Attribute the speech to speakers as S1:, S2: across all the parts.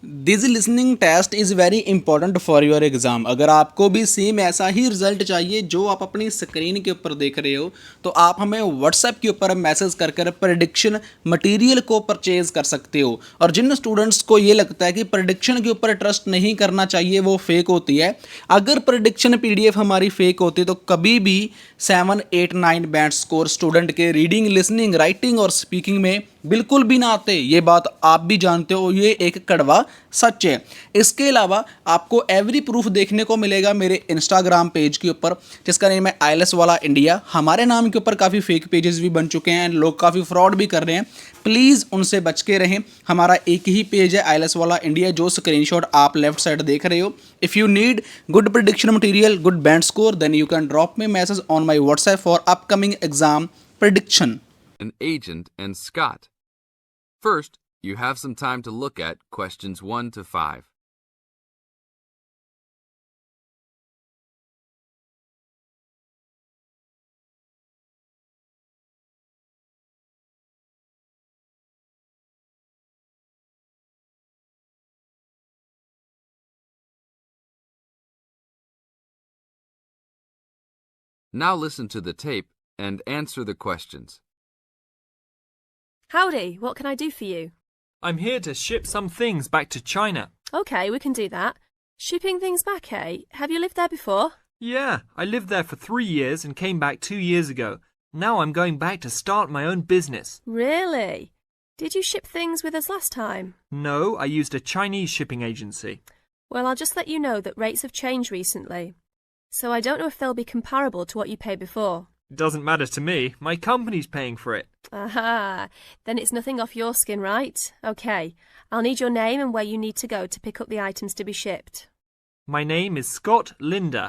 S1: This listening test is very important for your exam. अगर आपको भी सेम ऐसा ही रिजल्ट चाहिए जो आप अपनी स्क्रीन के ऊपर देख रहे हो, तो आप हमें व्हाट्सएप के ऊपर मैसेज कर कर प्रेडिक्शन मटेरियल को परचेज कर सकते हो। और जिन स्टूडेंट्स को ये लगता है कि प्रेडिक्शन के ऊपर ट्रस्ट नहीं करना चाहिए, वो फेक होती है, अगर प्रेडिक्शन पीडीएफ हमारी फेक होती तो कभी भी 7, 8, 9 बैंड स्कोर स्टूडेंट के रीडिंग, लिसनिंग, राइटिंग और स्पीकिंग में बिल्कुल भी ना आते। ये बात आप भी जानते हो, ये एक कड़वा सच है। इसके अलावा आपको एवरी प्रूफ देखने को मिलेगा मेरे इंस्टाग्राम पेज के ऊपर, जिसका नेम है आईएलएस वाला इंडिया। हमारे नाम के ऊपर काफ़ी फेक पेजेस भी बन चुके हैं, लोग काफ़ी फ्रॉड भी कर रहे हैं। प्लीज़ उनसे बच के रहें। हमारा एक ही पेज है आईएलएस वाला इंडिया, जो स्क्रीनशॉट आप लेफ्ट साइड देख रहे हो। If you need good prediction material, good band score, then you can drop me message on my WhatsApp for upcoming exam prediction.
S2: An agent and Scott. First, you have some time to look at questions 1 to 5. Now listen to the tape and answer the questions.
S3: Howdy, what can I do for you?
S4: I'm here to ship some things back to China.
S3: Okay, we can do that. Shipping things back, eh? Have you lived there before?
S4: Yeah, I lived there for 3 years and came back 2 years ago. Now I'm going back to start my own business.
S3: Really? Did you ship things with us last time?
S4: No, I used a Chinese shipping agency.
S3: Well, I'll just let you know that rates have changed recently, so I don't know if they'll be comparable to what you paid before.
S4: It doesn't matter to me. My company's paying for it.
S3: Aha, then it's nothing off your skin, right? Okay, I'll need your name and where you need to go to pick up the items to be shipped.
S4: My name is Scott Linder,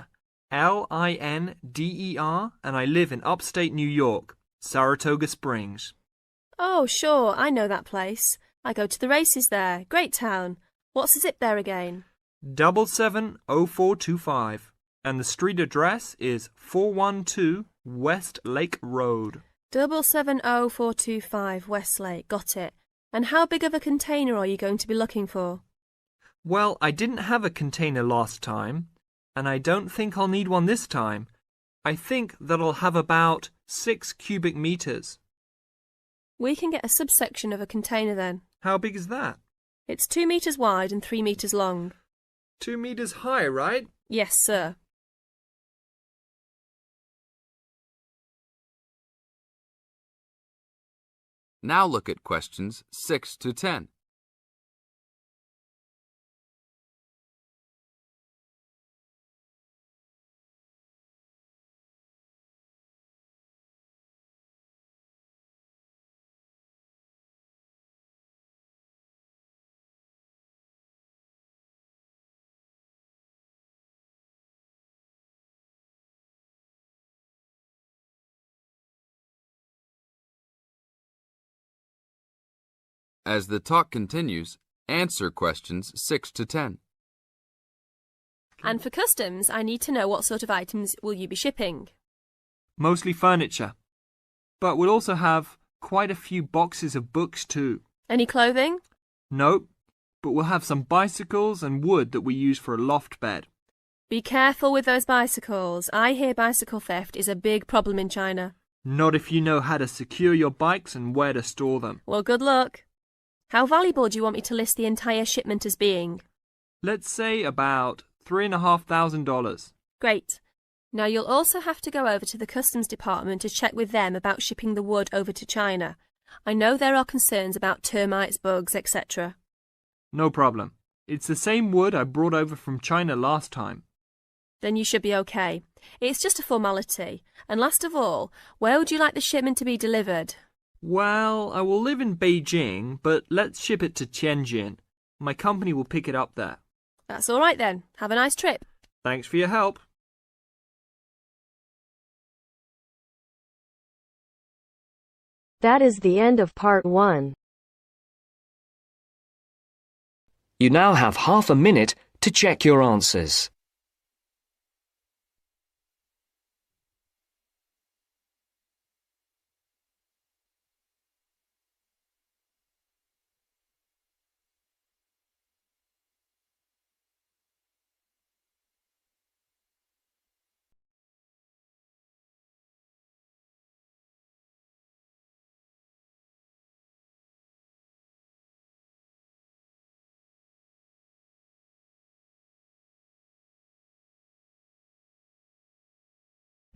S4: Linder, and I live in upstate New York, Saratoga Springs.
S3: Oh, sure, I know that place. I go to the races there. Great town. What's the zip there again?
S4: 770425, and the street address is 412 West Lake Road.
S3: 770425 Westlake, got it. And how big of a container are you going to be looking for?
S4: Well, I didn't have a container last time, and I don't think I'll need one this time. I think that I'll have about 6 cubic meters.
S3: We can get a subsection of a container then.
S4: How big is that?
S3: It's 2 meters wide and 3 meters long.
S4: 2 meters high, right?
S3: Yes, sir.
S2: Now look at questions 6 to 10. As the talk continues, answer questions 6 to 10.
S3: And for customs, I need to know what sort of items will you be shipping?
S4: Mostly furniture. But we'll also have quite a few boxes of books too.
S3: Any clothing?
S4: Nope, but we'll have some bicycles and wood that we use for a loft bed.
S3: Be careful with those bicycles. I hear bicycle theft is a big problem in China.
S4: Not if you know how to secure your bikes and where to store them.
S3: Well, good luck. How valuable do you want me to list the entire shipment as being?
S4: Let's say about $3,500.
S3: Great. Now you'll also have to go over to the customs department to check with them about shipping the wood over to China. I know there are concerns about termites, bugs, etc.
S4: No problem. It's the same wood I brought over from China last time.
S3: Then you should be okay. It's just a formality. And last of all, where would you like the shipment to be delivered?
S4: Well, I will live in Beijing, but let's ship it to Tianjin. My company will pick it up there.
S3: That's all right then. Have a nice trip.
S4: Thanks for your help.
S5: That is the end of part 1.
S6: You now have half a minute to check your answers.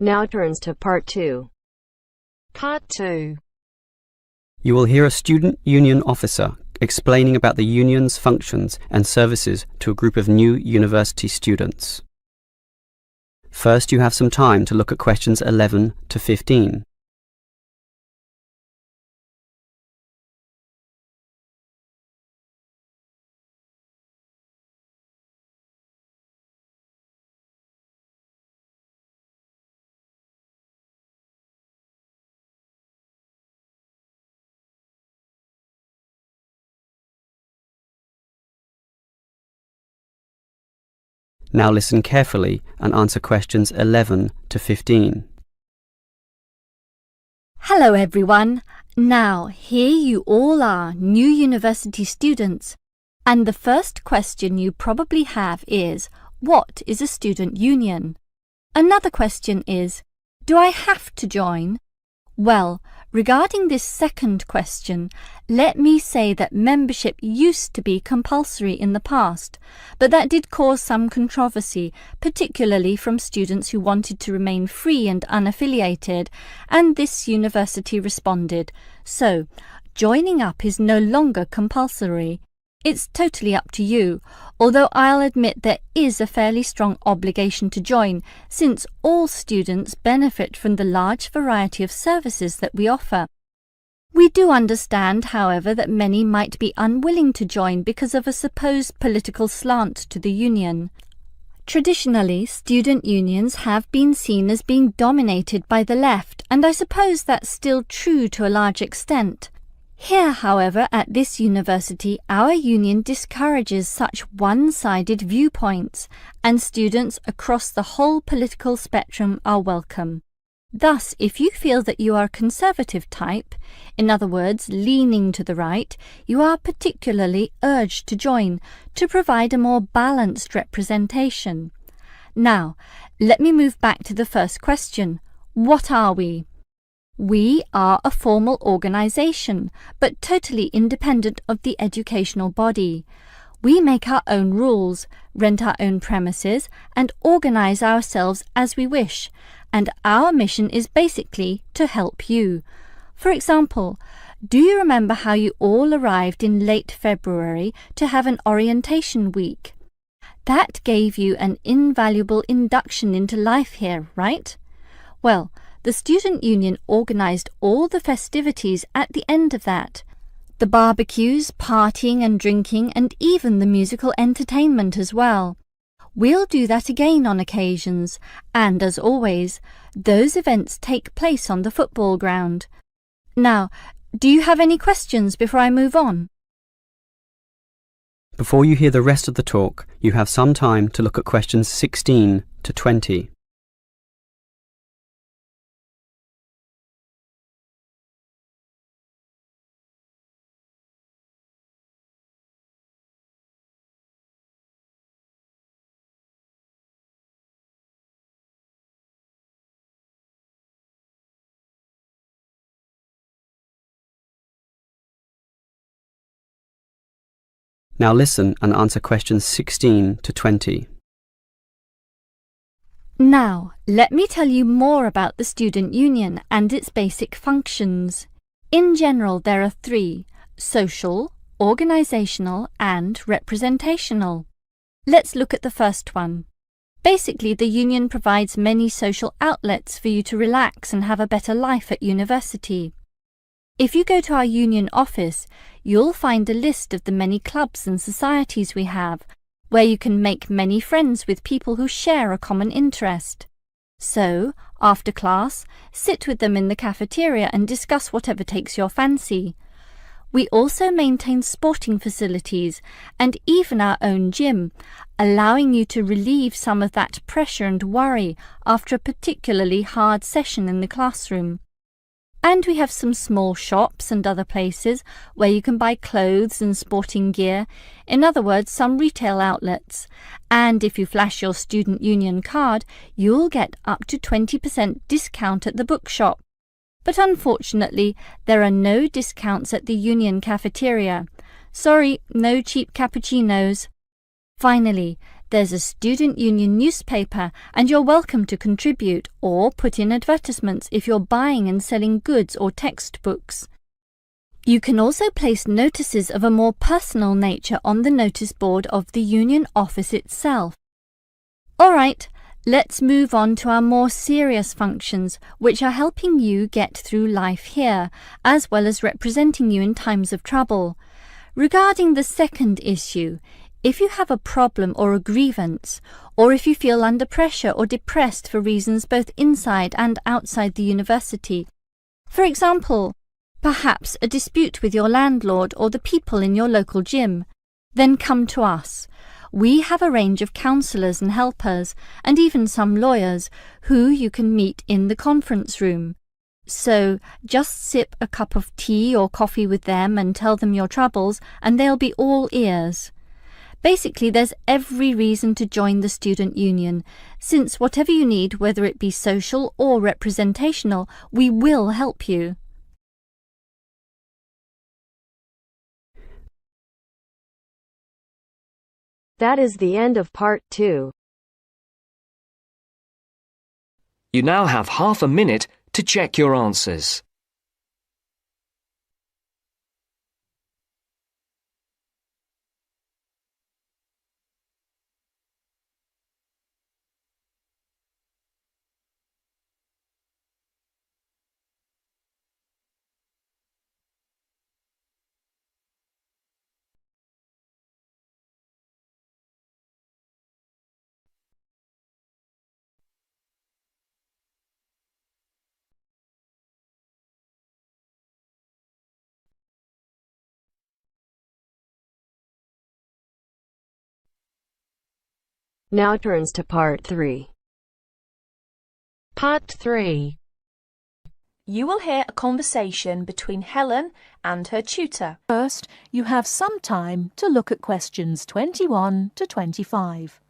S5: Now turns to Part 2.
S7: Part 2.
S8: You will hear a student union officer explaining about the union's functions and services to a group of new university students. First, you have some time to look at questions 11 to 15. Now listen carefully and answer questions 11 to 15.
S9: Hello everyone. Now, here you all are, new university students. And the first question you probably have is, what is a student union? Another question is, do I have to join? Well, regarding this second question, let me say that membership used to be compulsory in the past, but that did cause some controversy, particularly from students who wanted to remain free and unaffiliated, and this university responded. So, joining up is no longer compulsory. It's totally up to you, although I'll admit there is a fairly strong obligation to join, since all students benefit from the large variety of services that we offer. We do understand, however, that many might be unwilling to join because of a supposed political slant to the union. Traditionally, student unions have been seen as being dominated by the left, and I suppose that's still true to a large extent. Here, however, at this university, our union discourages such one-sided viewpoints, and students across the whole political spectrum are welcome. Thus, if you feel that you are a conservative type, in other words, leaning to the right, you are particularly urged to join, to provide a more balanced representation. Now, let me move back to the first question. What are we? We are a formal organisation, but totally independent of the educational body. We make our own rules, rent our own premises, and organise ourselves as we wish, and our mission is basically to help you. For example, do you remember how you all arrived in late February to have an orientation week? That gave you an invaluable induction into life here, right? Well, the student union organised all the festivities at the end of that. The barbecues, partying and drinking, and even the musical entertainment as well. We'll do that again on occasions, and as always, those events take place on the football ground. Now, do you have any questions before I move on?
S8: Before you hear the rest of the talk, you have some time to look at questions 16 to 20. Now listen and answer questions 16 to 20.
S9: Now, let me tell you more about the student union and its basic functions. In general, there are three: social, organisational, and representational. Let's look at the first one. Basically, the union provides many social outlets for you to relax and have a better life at university. If you go to our union office, you'll find a list of the many clubs and societies we have, where you can make many friends with people who share a common interest. So, after class, sit with them in the cafeteria and discuss whatever takes your fancy. We also maintain sporting facilities and even our own gym, allowing you to relieve some of that pressure and worry after a particularly hard session in the classroom. And we have some small shops and other places where you can buy clothes and sporting gear, in other words, some retail outlets. And if you flash your student union card, you'll get up to 20% discount at the bookshop. But unfortunately, there are no discounts at the union cafeteria. Sorry, no cheap cappuccinos. Finally, There's a student union newspaper and you're welcome to contribute or put in advertisements if you're buying and selling goods or textbooks. You can also place notices of a more personal nature on the notice board of the union office itself. Alright, let's move on to our more serious functions, which are helping you get through life here, as well as representing you in times of trouble. Regarding the second issue, if you have a problem or a grievance, or if you feel under pressure or depressed for reasons both inside and outside the university, for example, perhaps a dispute with your landlord or the people in your local gym, then come to us. We have a range of counsellors and helpers, and even some lawyers, who you can meet in the conference room. So just sip a cup of tea or coffee with them and tell them your troubles, and they'll be all ears. Basically, there's every reason to join the student union, since whatever you need, whether it be social or representational, we will help you.
S5: That is the end of part 2.
S6: You now have half a minute to check your answers.
S5: Now turns to part 3.
S7: Part 3.
S3: You will hear a conversation between Helen and her tutor.
S10: First, you have some time to look at questions 21 to 25.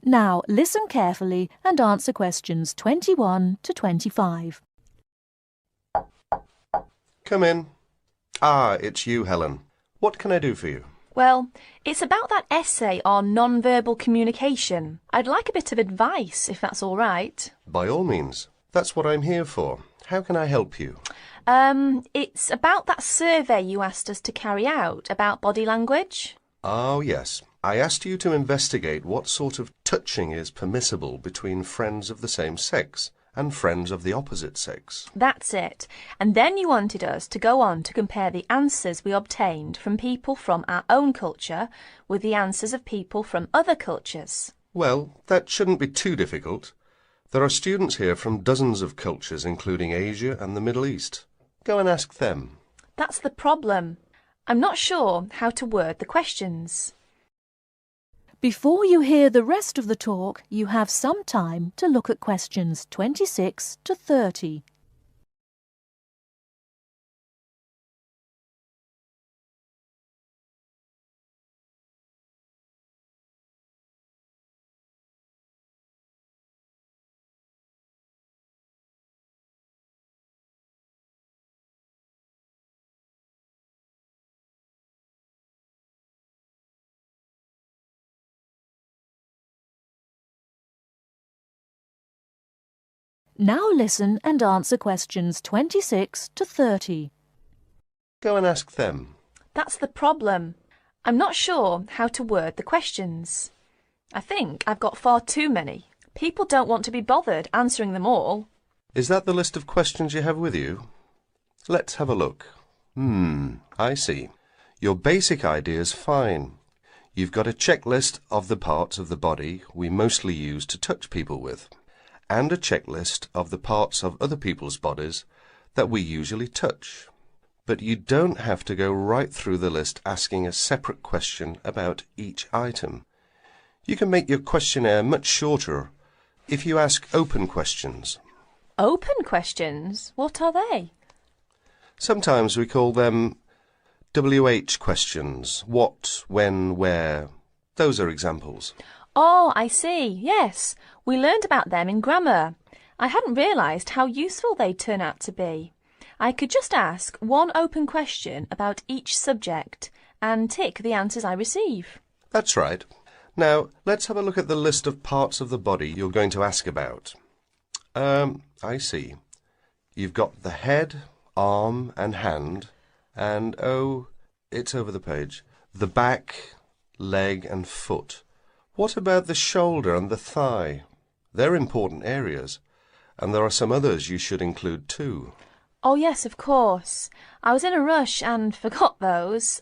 S10: Now listen carefully and answer questions 21 to 25.
S11: Come in. It's you, Helen. What can I do for you?
S3: Well, it's about that essay on nonverbal communication. I'd like a bit of advice, if that's all right.
S11: By all means. That's what I'm here for. How can I help you?
S3: It's about that survey you asked us to carry out about body language.
S11: Oh, yes. I asked you to investigate what sort of touching is permissible between friends of the same sex and friends of the opposite sex.
S3: That's it. And then you wanted us to go on to compare the answers we obtained from people from our own culture with the answers of people from other cultures.
S11: Well, that shouldn't be too difficult. There are students here from dozens of cultures, including Asia and the Middle East. Go and ask them.
S3: That's the problem. I'm not sure how to word the questions.
S10: Before you hear the rest of the talk, you have some time to look at questions 26 to 30. Now listen and answer questions 26 to 30.
S11: Go and ask them.
S3: That's the problem. I'm not sure how to word the questions. I think I've got far too many. People don't want to be bothered answering them all.
S11: Is that the list of questions you have with you? Let's have a look. I see. Your basic idea is fine. You've got a checklist of the parts of the body we mostly use to touch people with, and a checklist of the parts of other people's bodies that we usually touch. But you don't have to go right through the list asking a separate question about each item. You can make your questionnaire much shorter if you ask open questions.
S3: Open questions? What are they?
S11: Sometimes we call them WH questions. What, when, where. Those are examples.
S3: Oh, I see. Yes, we learned about them in grammar. I hadn't realised how useful they'd turn out to be. I could just ask one open question about each subject and tick the answers I receive.
S11: That's right. Now, let's have a look at the list of parts of the body you're going to ask about. I see. You've got the head, arm and hand, and, oh, it's over the page, the back, leg and foot. What about the shoulder and the thigh? They're important areas, and there are some others you should include too.
S3: Oh, yes, of course. I was in a rush and forgot those.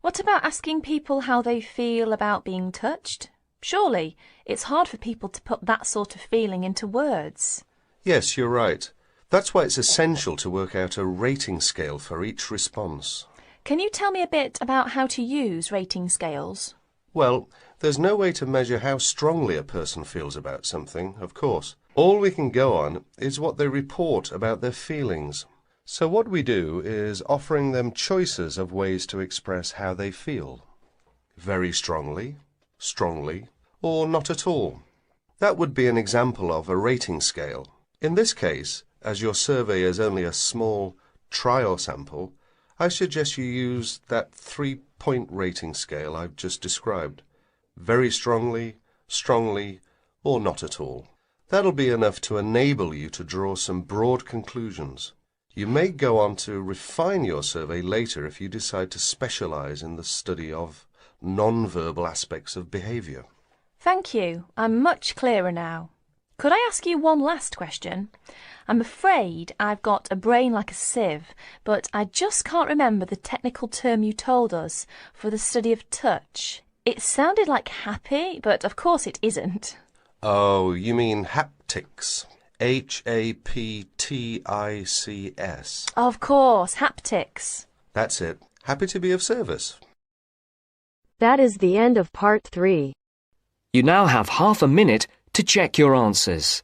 S3: What about asking people how they feel about being touched? Surely, it's hard for people to put that sort of feeling into words.
S11: Yes, you're right. That's why it's essential to work out a rating scale for each response.
S3: Can you tell me a bit about how to use rating scales?
S11: Well, there's no way to measure how strongly a person feels about something, of course. All we can go on is what they report about their feelings. So what we do is offering them choices of ways to express how they feel. Very strongly, strongly, or not at all. That would be an example of a rating scale. In this case, as your survey is only a small trial sample, I suggest you use that 3-point rating scale I've just described. Very strongly, strongly, or not at all. That'll be enough to enable you to draw some broad conclusions. You may go on to refine your survey later if you decide to specialise in the study of non-verbal aspects of behaviour.
S3: Thank you. I'm much clearer now. Could I ask you one last question? I'm afraid I've got a brain like a sieve, but I just can't remember the technical term you told us for the study of touch. It sounded like happy, but of course it isn't.
S11: Oh, you mean haptics. Haptics.
S3: Of course, haptics.
S11: That's it. Happy to be of service.
S5: That is the end of part 3.
S6: You now have half a minute to check your answers.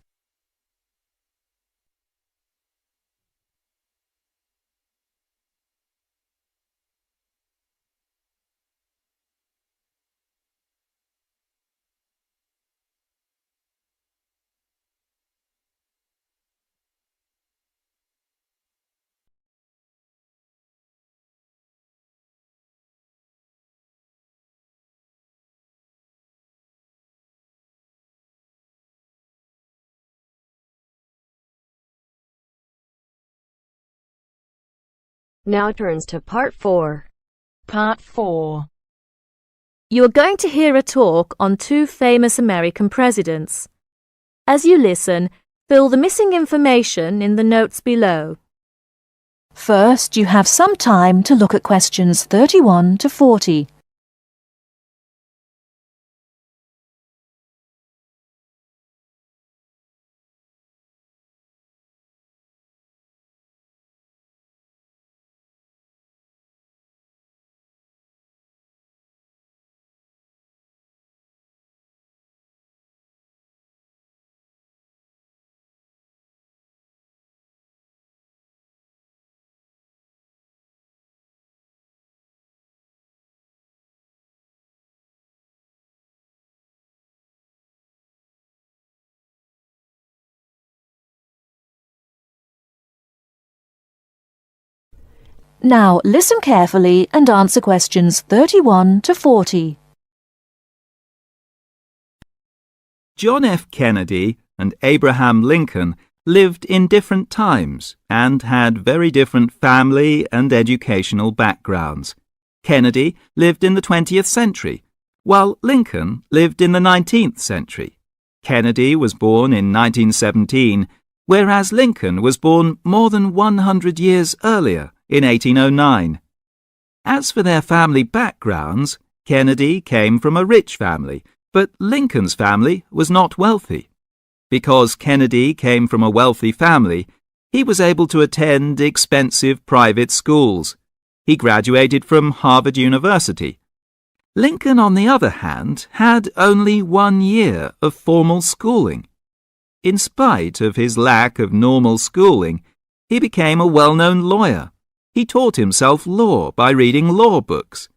S5: Now turns to part 4.
S10: Part 4.
S3: You are going to hear a talk on 2 famous American presidents. As you listen, fill the missing information in the notes below.
S10: First, you have some time to look at questions 31 to 40. Now listen carefully and answer questions 31 to 40.
S12: John F. Kennedy and Abraham Lincoln lived in different times and had very different family and educational backgrounds. Kennedy lived in the 20th century, while Lincoln lived in the 19th century. Kennedy was born in 1917, whereas Lincoln was born more than 100 years earlier, in 1809. As for their family backgrounds, Kennedy came from a rich family, but Lincoln's family was not wealthy. Because Kennedy came from a wealthy family, he was able to attend expensive private schools. He graduated from Harvard University. Lincoln, on the other hand, had only 1 year of formal schooling. In spite of his lack of normal schooling, he became a well-known lawyer. He taught himself law by reading law books.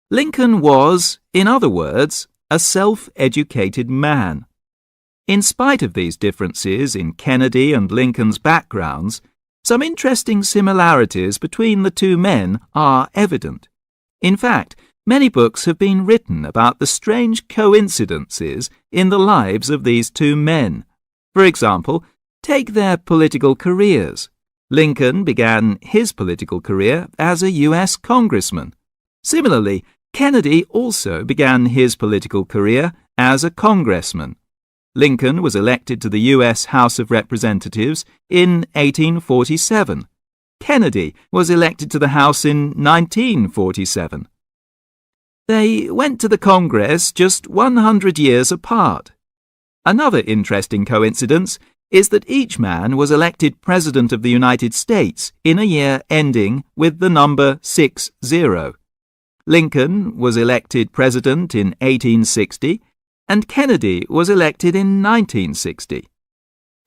S12: Lincoln was, in other words, a self-educated man. In spite of these differences in Kennedy and Lincoln's backgrounds, some interesting similarities between the two men are evident. In fact, many books have been written about the strange coincidences in the lives of these two men. For example, take their political careers. Lincoln began his political career as a U.S. congressman. Similarly, Kennedy also began his political career as a congressman. Lincoln was elected to the U.S. House of Representatives in 1847. Kennedy was elected to the House in 1947. They went to the Congress just 100 years apart. Another interesting coincidence is that each man was elected President of the United States in a year ending with the number 60. Lincoln was elected President in 1860, and Kennedy was elected in 1960.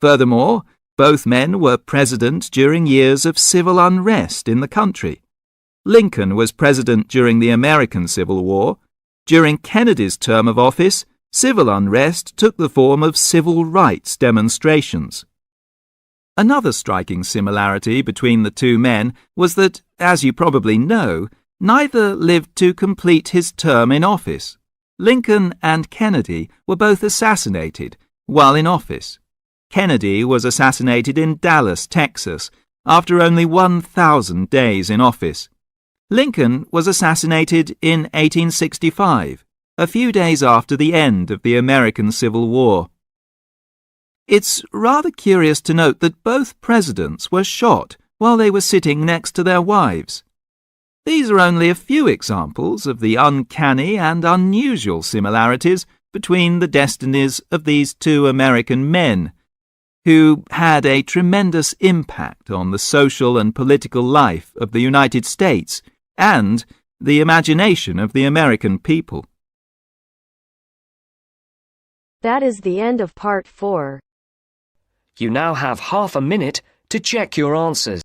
S12: Furthermore, both men were president during years of civil unrest in the country. Lincoln was president during the American Civil War. During Kennedy's term of office, civil unrest took the form of civil rights demonstrations. Another striking similarity between the two men was that, as you probably know, neither lived to complete his term in office. Lincoln and Kennedy were both assassinated while in office. Kennedy was assassinated in Dallas, Texas, after only 1,000 days in office. Lincoln was assassinated in 1865, a few days after the end of the American Civil War. It's rather curious to note that both presidents were shot while they were sitting next to their wives. These are only a few examples of the uncanny and unusual similarities between the destinies of these two American men, who had a tremendous impact on the social and political life of the United States and the imagination of the American people.
S5: That is the end of part 4.
S6: You now have half a minute to check your answers.